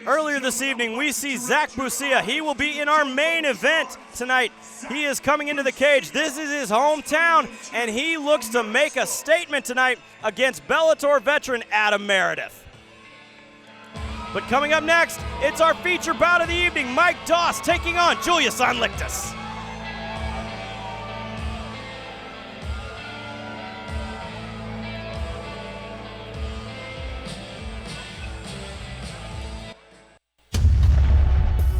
Earlier this evening, we see Zach Busia. He will be in our main event tonight. He is coming into the cage. This is his hometown, and he looks to make a statement tonight against Bellator veteran Adam Meredith. But coming up next, it's our feature bout of the evening. Mike Doss taking on Julius Anglickas.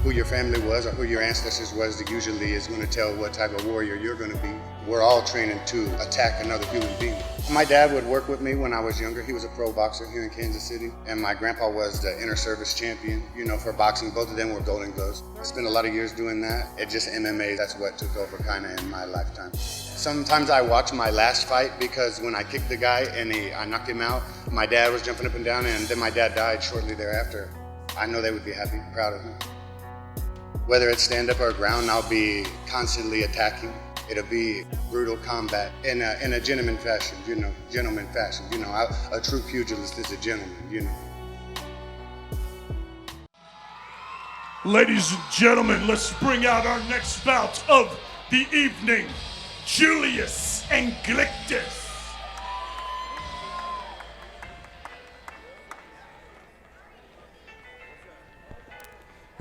Who your family was or who your ancestors was usually is going to tell what type of warrior you're going to be. We're all training to attack another human being. My dad would work with me when I was younger. He was a pro boxer here in Kansas City. And my grandpa was the inter-service champion, for boxing. Both of them were Golden Gloves. I spent a lot of years doing that. It just MMA, that's what took over kind of in my lifetime. Sometimes I watch my last fight because when I kicked the guy and I knocked him out, my dad was jumping up and down, and then my dad died shortly thereafter. I know they would be happy, proud of me. Whether it's stand-up or ground, I'll be constantly attacking. It'll be brutal combat in a gentleman fashion, gentleman fashion. A true pugilist is a gentleman, Ladies and gentlemen, let's bring out our next bout of the evening, Julius Anglickas.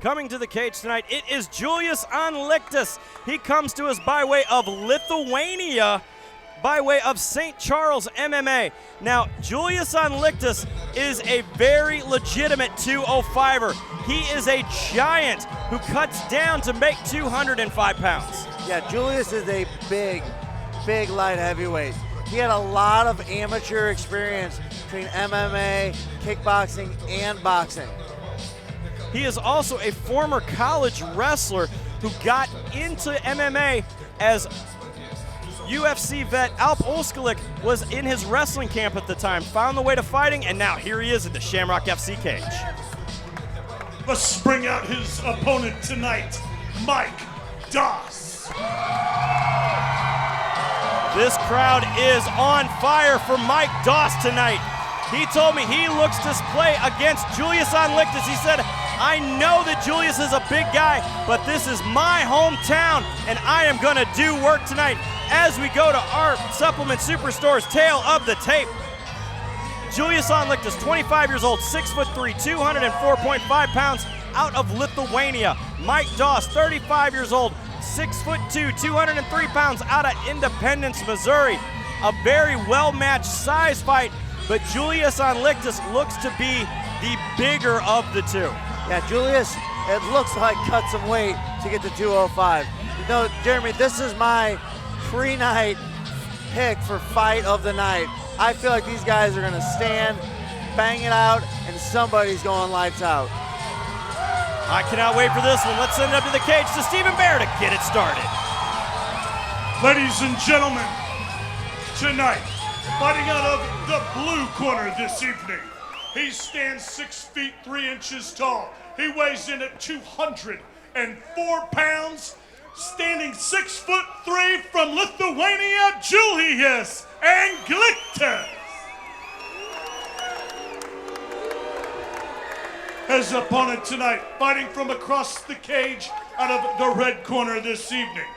Coming to the cage tonight, it is Julius Anglickas. He comes to us by way of Lithuania, by way of St. Charles MMA. Now, Julius Anglickas is a very legitimate 205er. He is a giant who cuts down to make 205 pounds. Yeah, Julius is a big light heavyweight. He had a lot of amateur experience between MMA, kickboxing, and boxing. He is also a former college wrestler who got into MMA as UFC vet Alp Olskalik was in his wrestling camp at the time, found the way to fighting, and now here he is in the Shamrock FC cage. Let's bring out his opponent tonight, Mike Doss. This crowd is on fire for Mike Doss tonight. He told me he looks to play against Julius Anglickas. He said, I know that Julius is a big guy, but this is my hometown, and I am going to do work tonight as we go to our Supplement Superstore's Tale of the Tape. Julius Anglickas, 25 years old, 6'3", 204.5 pounds, out of Lithuania. Mike Doss, 35 years old, 6'2", 203 pounds, out of Independence, Missouri. A very well-matched size fight, but Julius Anglickas looks to be the bigger of the two. Yeah, Julius, it looks like cut some weight to get to 205. Jeremy, this is my pre-night pick for fight of the night. I feel like these guys are going to stand, bang it out, and somebody's going lights out. I cannot wait for this one. Let's send it up to the cage to Stephen Bear to get it started. Ladies and gentlemen, tonight, fighting out of the blue corner this evening, he stands 6 feet 3 inches tall. He weighs in at 204 pounds. Standing 6'3" from Lithuania, Julius Anglickas. His opponent tonight, fighting from across the cage out of the red corner this evening.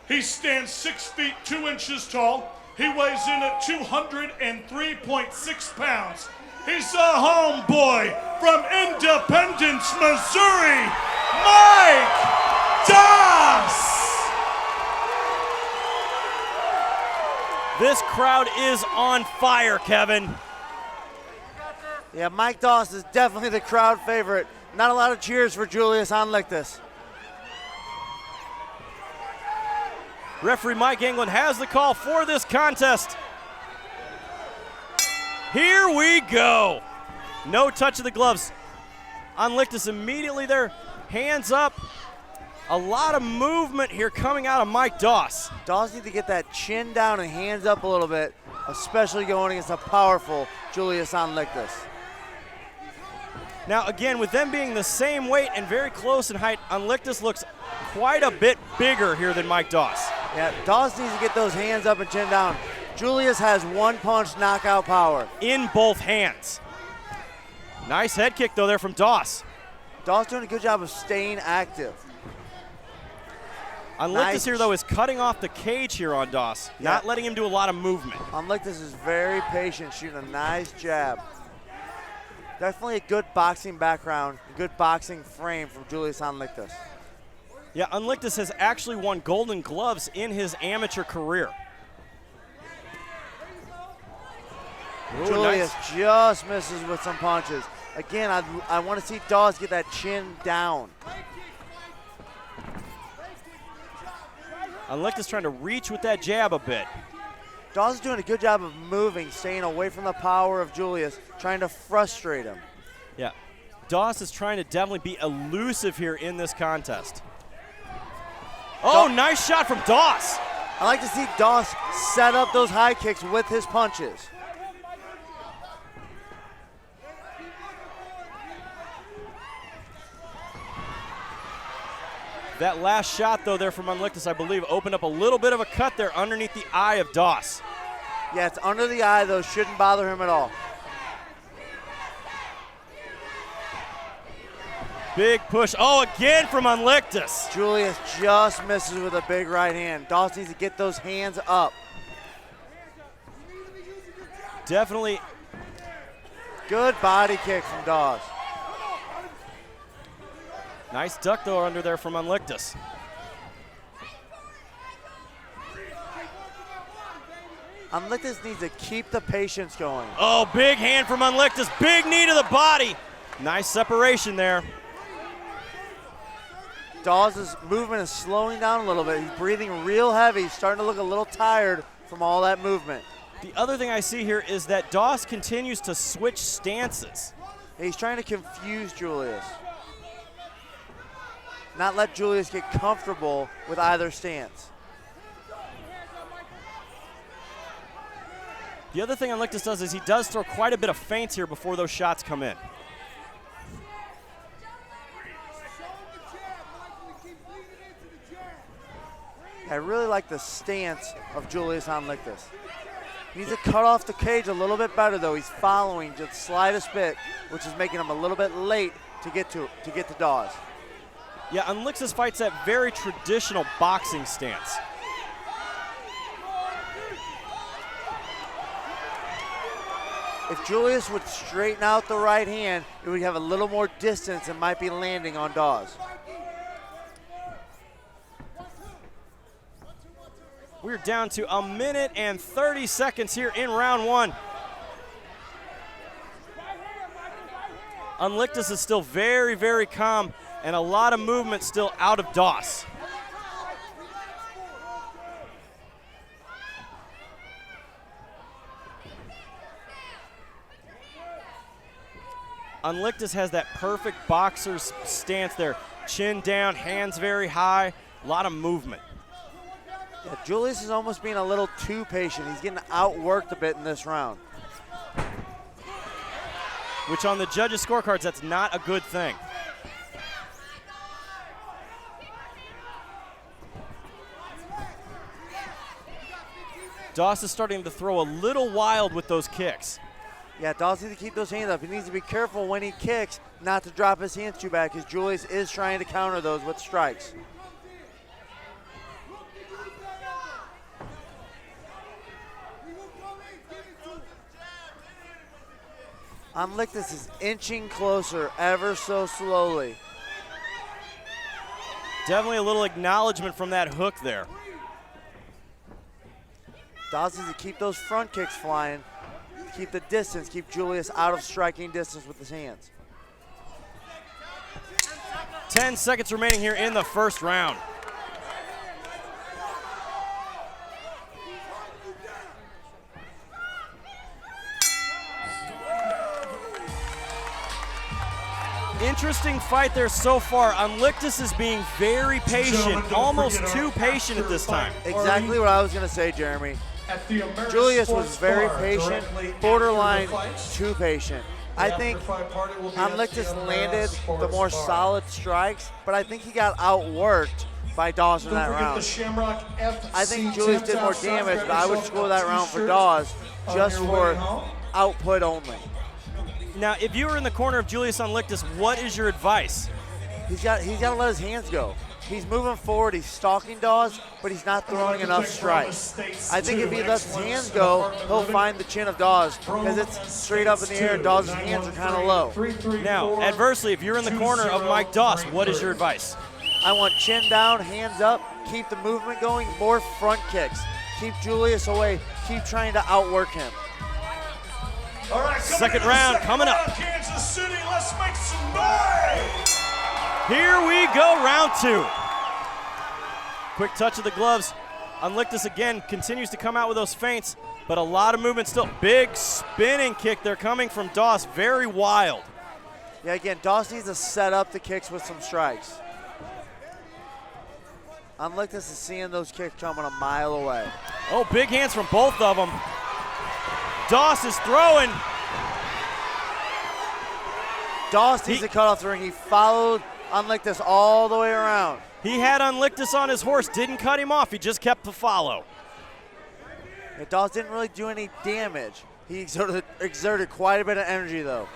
He stands 6 feet 2 inches tall. He weighs in at 203.6 pounds. He's a homeboy from Independence, Missouri, Mike Doss. This crowd is on fire, Kevin. Yeah, Mike Doss is definitely the crowd favorite. Not a lot of cheers for Julius Anglickas. Referee Mike England has the call for this contest. Here we go. No touch of the gloves. Anglickas immediately there, hands up. A lot of movement here coming out of Mike Doss. Doss needs to get that chin down and hands up a little bit, especially going against a powerful Julius Anglickas. Now again, with them being the same weight and very close in height, Anglickas looks quite a bit bigger here than Mike Doss. Yeah, Doss needs to get those hands up and chin down. Julius has one punch knockout power. In both hands. Nice head kick, though, there from Doss. Doss doing a good job of staying active. Unlictus here, though, is cutting off the cage here on Doss, not letting him do a lot of movement. Unlictus is very patient, shooting a nice jab. Definitely a good boxing background, a good boxing frame from Julius Unlictus. Yeah, Unlictus has actually won Golden Gloves in his amateur career. Ooh, Julius nice. just misses with some punches. Again, I want to see Dawes get that chin down. Unlictus trying to reach with that jab a bit. Dawes is doing a good job of moving, staying away from the power of Julius, trying to frustrate him. Yeah, Doss is trying to definitely be elusive here in this contest. Oh, nice shot from Doss. I like to see Doss set up those high kicks with his punches. That last shot, though, there from Unlictus, I believe, opened up a little bit of a cut there underneath the eye of Doss. Yeah, it's under the eye, though. Shouldn't bother him at all. Big push. Oh, again from Unlictus. Julius just misses with a big right hand. Doss needs to get those hands up. Definitely. Good body kick from Doss. Nice duck, though, under there from Unlictus. Unlictus needs to keep the patience going. Oh, big hand from Unlictus. Big knee to the body. Nice separation there. Dawes' movement is slowing down a little bit. He's breathing real heavy. He's starting to look a little tired from all that movement. The other thing I see here is that Doss continues to switch stances. He's trying to confuse Julius. Not let Julius get comfortable with either stance. The other thing Unlictus does is he does throw quite a bit of feints here before those shots come in. I really like the stance of Julius Unlictus. He needs to cut off the cage a little bit better, though. He's following just the slightest bit, which is making him a little bit late to get to Dawes. Yeah, Unlictus fights that very traditional boxing stance. If Julius would straighten out the right hand, it would have a little more distance and might be landing on Dawes. We're down to 1 minute and 30 seconds here in round one. Unlictus is still very, very calm, and a lot of movement still out of Doss. Unlictus has that perfect boxer's stance there. Chin down, hands very high, a lot of movement. Yeah, Julius is almost being a little too patient. He's getting outworked a bit in this round. Which on the judges' scorecards, that's not a good thing. Doss is starting to throw a little wild with those kicks. Yeah, Dawes needs to keep those hands up. He needs to be careful when he kicks not to drop his hands too back, because Julius is trying to counter those with strikes. Unlictus is inching closer ever so slowly. Definitely a little acknowledgement from that hook there. Dawes needs to keep those front kicks flying, keep the distance, keep Julius out of striking distance with his hands. 10 seconds remaining here in the first round. Interesting fight there so far. Unlictus is being very patient, almost too patient at this time. Exactly what I was going to say, Jeremy. Julius was very patient, borderline too patient. I think Anglickas landed the more solid strikes, but I think he got outworked by Dawes in that round. I think Julius did more damage, but I would score that round for Dawes just for output only. Now, if you were in the corner of Julius Anglickas, what is your advice? He's got to let his hands go. He's moving forward, he's stalking Dawes, but he's not throwing enough strikes. I think if he lets his hands go, he'll find the chin of Dawes because it's straight up in the air and Dawes' hands are kind of low. Now, adversely, if you're in the corner of Mike Doss, what is your advice? I want chin down, hands up, keep the movement going, more front kicks. Keep Julius away, keep trying to outwork him. All right, second round coming up. Kansas City, let's make some noise. Here we go, round 2. Quick touch of the gloves. Anglickas again continues to come out with those feints, but a lot of movement still. Big spinning kick there coming from Doss, very wild. Yeah, again, Doss needs to set up the kicks with some strikes. Anglickas is seeing those kicks coming a mile away. Oh, big hands from both of them. Doss is throwing. Doss needs to cut off the ring. He followed Anglickas all the way around. He had Anglickas on his horse, didn't cut him off. He just kept the follow. Yeah, Doss didn't really do any damage. He exerted quite a bit of energy, though.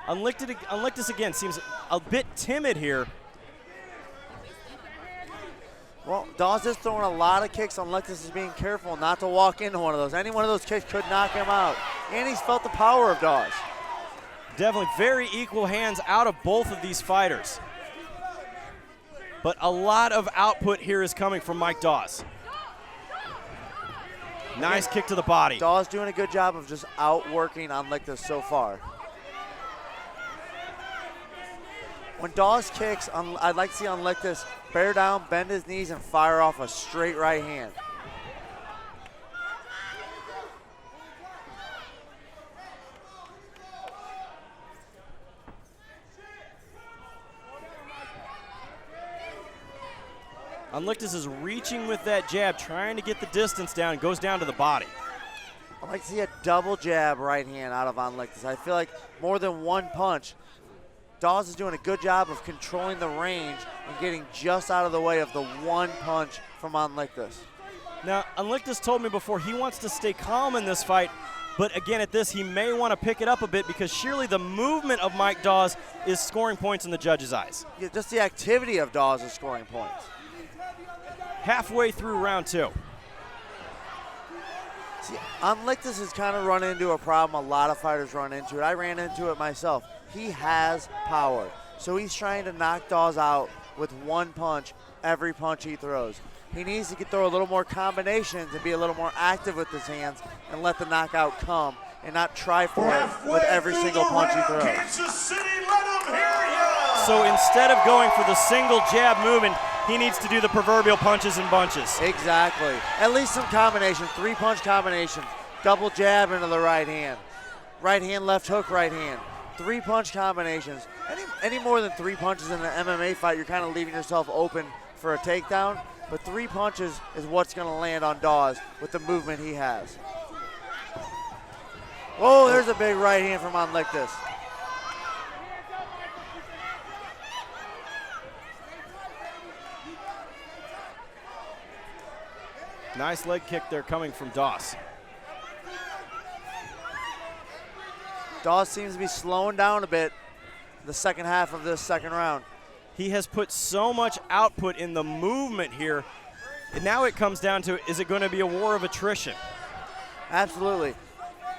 Anglickas again seems a bit timid here. Well, Doss is throwing a lot of kicks. Anglickas is being careful not to walk into one of those. Any one of those kicks could knock him out. And he's felt the power of Doss. Definitely very equal hands out of both of these fighters. But a lot of output here is coming from Mike Doss. Nice kick to the body. Doss doing a good job of just outworking Anglickas so far. When Doss kicks, I'd like to see Anglickas bear down, bend his knees, and fire off a straight right hand. Anglickas is reaching with that jab, trying to get the distance down, goes down to the body. I'd like to see a double jab right hand out of Anglickas. I feel like more than one punch. Doss is doing a good job of controlling the range and getting just out of the way of the one punch from Anglickas. Now, Anglickas told me before he wants to stay calm in this fight, but again at this he may want to pick it up a bit because surely the movement of Mike Doss is scoring points in the judges' eyes. Yeah, just the activity of Doss is scoring points. Halfway through round 2. See, Anglickas has kind of run into a problem a lot of fighters run into it. I ran into it myself. He has power. So he's trying to knock Doss out with one punch every punch he throws. He needs to throw a little more combinations and be a little more active with his hands and let the knockout come and not try for it with every single punch he throws. Kansas City, let him hear ya! So instead of going for the single jab movement, he needs to do the proverbial punches and bunches. Exactly. At least some combinations, 3-punch combinations. Double jab into the right hand. Right hand, left hook, right hand. 3-punch combinations. Any more than 3 punches in an MMA fight, you're kind of leaving yourself open for a takedown. But 3 punches is what's going to land on Doss with the movement he has. Oh, there's a big right hand from Anglickas. Nice leg kick there coming from Doss. Doss seems to be slowing down a bit the second half of this second round. He has put so much output in the movement here. And now it comes down to, is it going to be a war of attrition? Absolutely.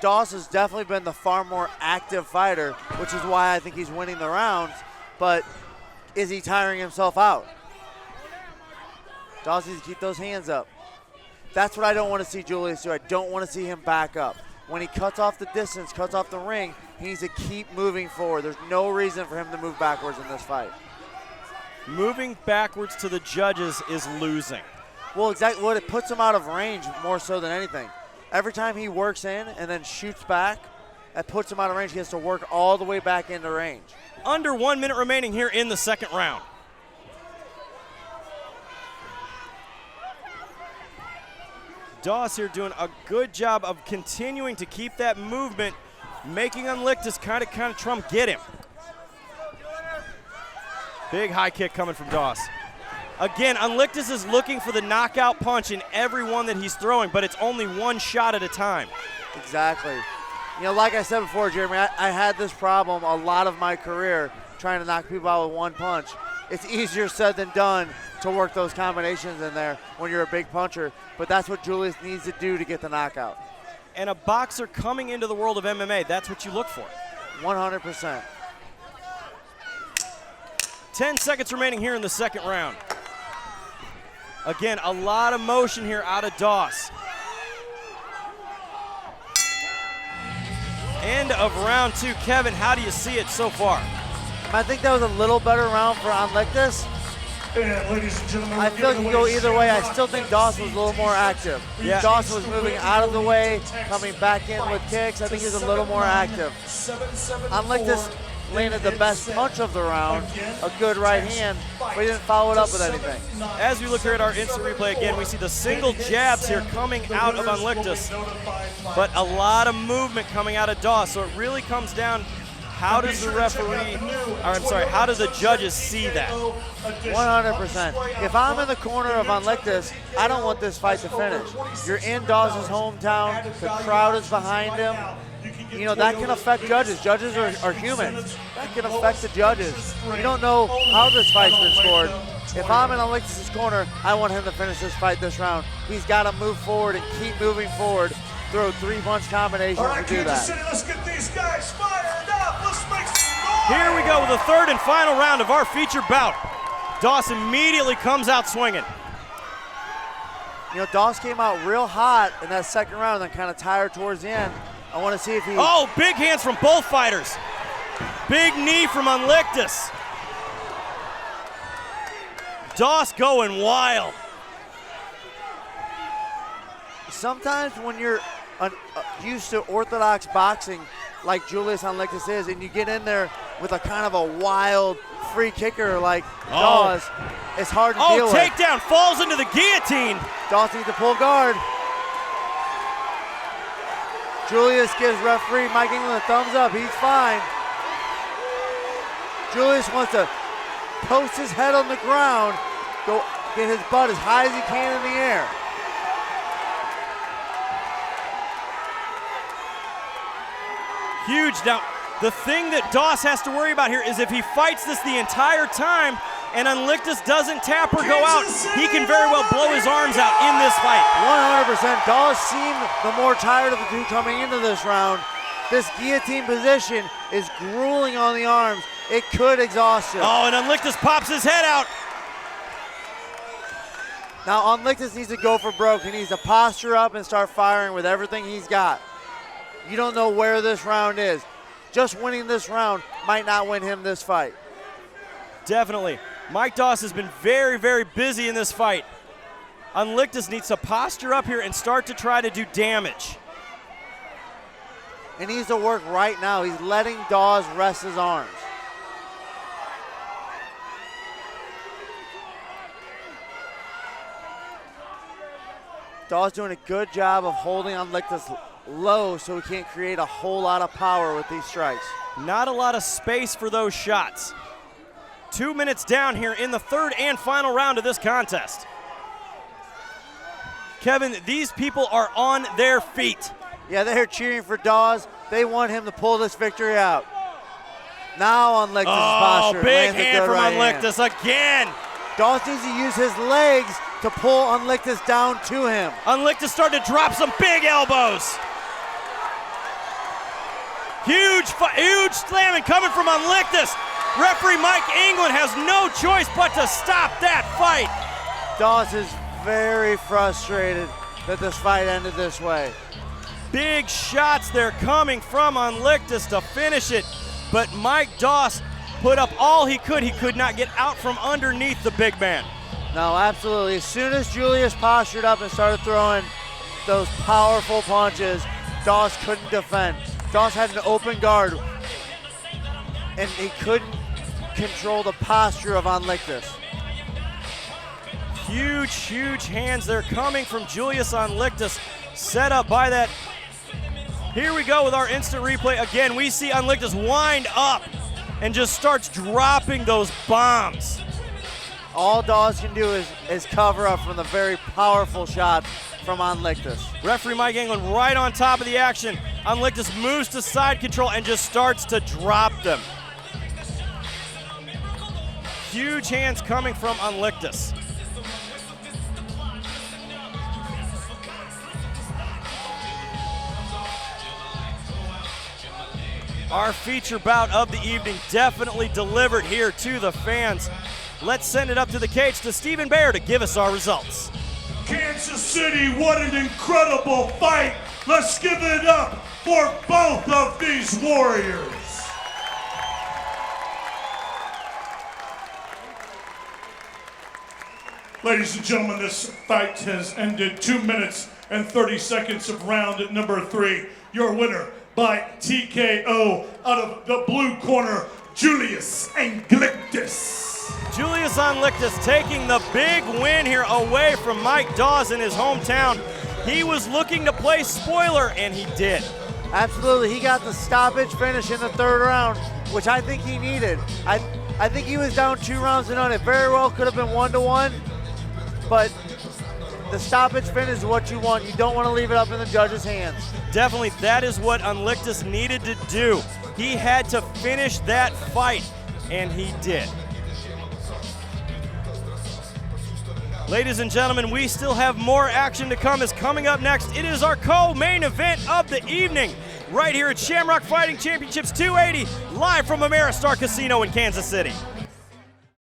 Doss has definitely been the far more active fighter, which is why I think he's winning the rounds. But is he tiring himself out? Doss needs to keep those hands up. That's what I don't want to see Julius do. I don't want to see him back up. When he cuts off the distance, cuts off the ring, he needs to keep moving forward. There's no reason for him to move backwards in this fight. Moving backwards to the judges is losing. Well, exactly what it puts him out of range more so than anything. Every time he works in and then shoots back, that puts him out of range. He has to work all the way back into range. Under 1 minute remaining here in the second round. Doss here doing a good job of continuing to keep that movement, making Anglickas kind of Trump get him. Big high kick coming from Doss. Again, Anglickas is looking for the knockout punch in every one that he's throwing, but it's only one shot at a time. Exactly. You know, like I said before, Jeremy, I had this problem a lot of my career trying to knock people out with one punch. It's easier said than done to work those combinations in there when you're a big puncher, but that's what Julius needs to do to get the knockout. And a boxer coming into the world of MMA, that's what you look for. 100%. 10 seconds remaining here in the second round. Again, a lot of motion here out of Doss. End of round 2. Kevin, how do you see it so far? I think that was a little better round for Anglickas. And ladies and gentlemen, I feel like you can go either way. I still think Doss was a little more active. Yeah. Doss was moving out of the way, coming back in with kicks. I think he's a little more active. Anglickas landed the best punch of the round, a good right hand, but he didn't follow it up with anything. As we look here at our instant replay again, we see the single jabs here coming out of Anglickas, but a lot of movement coming out of Doss. So it really comes down, how does the referee, or I'm sorry, how do the judges see that? 100%. If I'm in the corner of Anglickas, I don't want this fight to finish. You're in Doss's hometown, the crowd is behind him. You know, that can affect judges. Judges are human. That can affect the judges. You don't know how this fight's been scored. If I'm in Anglickas' corner, I want him to finish this fight this round. He's got to move forward and keep moving forward. Throw 3-punch combinations to do that. City, let's get these guys fired up. Let's make some noise. Here we go with the third and final round of our feature bout. Doss immediately comes out swinging. You know, Doss came out real hot in that second round and then kind of tired towards the end. I want to see if he... Oh, big hands from both fighters. Big knee from Anglickas. Doss going wild. Sometimes when you're used to orthodox boxing like Julius Anglickas is, and you get in there with a kind of a wild free kicker like Doss, it's hard to deal with. Oh, takedown, falls into the guillotine. Doss needs to pull guard. Julius gives referee Mike England a thumbs up. He's fine. Julius wants to post his head on the ground, go get his butt as high as he can in the air. Huge. Now, the thing that Doss has to worry about here is if he fights this the entire time and Anglickas doesn't tap or go out, he can very well blow his arms out in this fight. 100%. Doss seemed the more tired of the two coming into this round. This guillotine position is grueling on the arms. It could exhaust him. Oh, and Anglickas pops his head out. Now, Anglickas needs to go for broke. He needs to posture up and start firing with everything he's got. You don't know where this round is. Just winning this round might not win him this fight. Definitely. Mike Doss has been very, very busy in this fight. Anglickas needs to posture up here and start to try to do damage. He needs to work right now. He's letting Doss rest his arms. Doss doing a good job of holding Anglickas low so he can't create a whole lot of power with these strikes. Not a lot of space for those shots. 2 minutes down here in the third and final round of this contest. Kevin, these people are on their feet. Yeah, they're cheering for Doss. They want him to pull this victory out. Now Anglickas' posture. Oh, big lands a hand good from right Anglickas again. Doss needs to use his legs to pull Anglickas down to him. Anglickas starting to drop some big elbows. Huge slamming coming from Anglickas. Referee Mike England has no choice but to stop that fight. Doss is very frustrated that this fight ended this way. Big shots there coming from Anglickas to finish it, but Mike Doss put up all he could. He could not get out from underneath the big man. No, absolutely. As soon as Julius postured up and started throwing those powerful punches, Doss couldn't defend. Doss had an open guard, and he couldn't control the posture of Anglickas. Huge, huge hands there coming from Julius Anglickas, set up by that. Here we go with our instant replay. Again, we see Anglickas wind up and just starts dropping those bombs. All Dawes can do is cover up from the very powerful shots from Anglickas. Referee Mike England right on top of the action. Anglickas moves to side control and just starts to drop them. Huge hands coming from Anglickas. Our feature bout of the evening definitely delivered here to the fans. Let's send it up to the cage to Stephen Bayer to give us our results. Kansas City, what an incredible fight. Let's give it up for both of these warriors. Ladies and gentlemen, this fight has ended 2 minutes and 30 seconds of round number 3. Your winner by TKO out of the blue corner, Julius Anglickas. Julius Anglickas taking the big win here away from Mike Dawes in his hometown. He was looking to play spoiler, and he did. Absolutely, he got the stoppage finish in the 3rd round, which I think he needed. I think he was down 2 rounds to none. It very well could have been 1-1, but the stoppage finish is what you want. You don't want to leave it up in the judges' hands. Definitely, that is what Anglickas needed to do. He had to finish that fight, and he did. Ladies and gentlemen, we still have more action to come. As coming up next, it is our co-main event of the evening, right here at Shamrock Fighting Championships 280, live from Ameristar Casino in Kansas City.